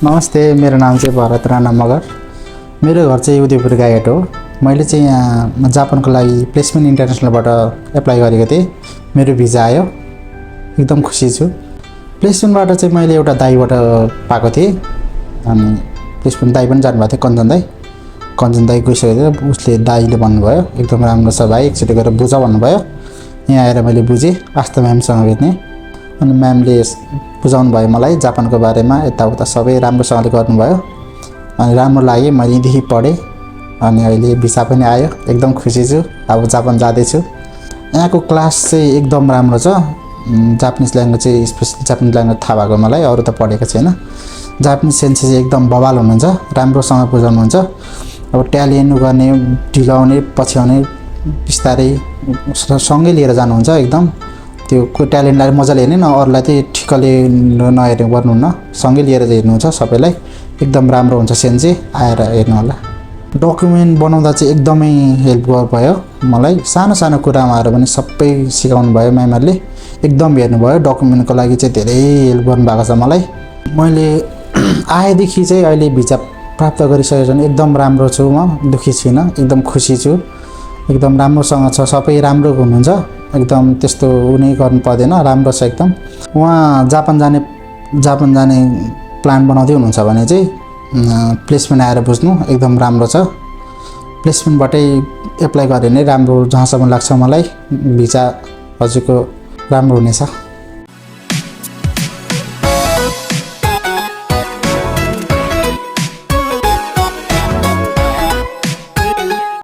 नमस्ते, मेरो नाम चाहिँ भरत राणा मगर। मेरो घर चाहिँ उदयपुर गाईघाट हो। मैले चाहिँ यहाँ जापानको लागि प्लेसमेन्ट इन्टरनेसनलबाट एप्लाई गरेको थिएँ। मेरो भिजा आयो, एकदम खुसी छु। प्लेसमेन्टबाट चाहिँ मैले एउटा दाइबाट पाएको थिएँ अनि प्लेसमेन्ट दाइ पनि जानुभएको थियो, कञ्चन दाइ गइसकेको थियो। उसले दाइले भन्नुभयो एकदम राम्रो छ भाइ, एकचोटि गएर बुझ भन्नुभयो। यहाँ आएर मैले बुझेँ आस्था म्यामसँग भेट्ने, अनि म्यामले बुझाउनु भयो मलाई जापानको बारेमा, यताउता सबै राम्रोसँगले गर्नुभयो अनि राम्रो लाग्यो। मैले यहीँदेखि पढेँ अनि अहिले भिसा पनि आयो, एकदम खुसी छु। अब जापान जाँदैछु। यहाँको क्लास चाहिँ एकदम राम्रो छ। जापानिज ल्याङ्ग्वेज चाहिँ स्पेसली जापानिज ल्याङ्ग्वेज थाहा भएको मलाई, अरू त पढेको छैन। जापानिज सेन्से चाहिँ एकदम बवाल हुनुहुन्छ, राम्रोसँग बुझाउनुहुन्छ। अब ट्यालिनु गर्ने, ढिलाउने, पछ्याउने बिस्तारै सँगै लिएर जानुहुन्छ। एकदम त्यो कोही ट्यालेन्टलाई मजाले हेर्ने न, अरूलाई चाहिँ ठिक्कले नहेर्ने गर्नुहुन्न, सँगै लिएर हेर्नुहुन्छ सबैलाई। एकदम राम्रो हुन्छ सेन्से, आएर हेर्नु होला। डकुमेन्ट बनाउँदा चाहिँ एकदमै हेल्प भयो मलाई। सानो सानो कुरामाहरू पनि सबै सिकाउनु भयो म्यामहरूले, एकदम हेर्नुभयो। डकुमेन्टको लागि चाहिँ धेरै हेल्प गर्नुभएको छ मलाई। मैले आएदेखि चाहिँ अहिले भिजा प्राप्त गरिसकेको छु, एकदम राम्रो छु म, दुःखी छुइनँ, एकदम खुसी छु। एकदम राम्रोसँग छ, सबै राम्रो हुनुहुन्छ, एकदम त्यस्तो उनी गर्नु पर्दैन, राम्रो छ एकदम। उहाँ जापान जाने प्लान बनाउँदै हुनुहुन्छ भने चाहिँ प्लेसमेन्ट आएर बुझ्नु, एकदम राम्रो छ। प्लेसमेन्टबाटै एप्लाई गरे नै राम्रो, जहाँसम्म लाग्छ मलाई भिजा हजुरको राम्रो हुनेछ।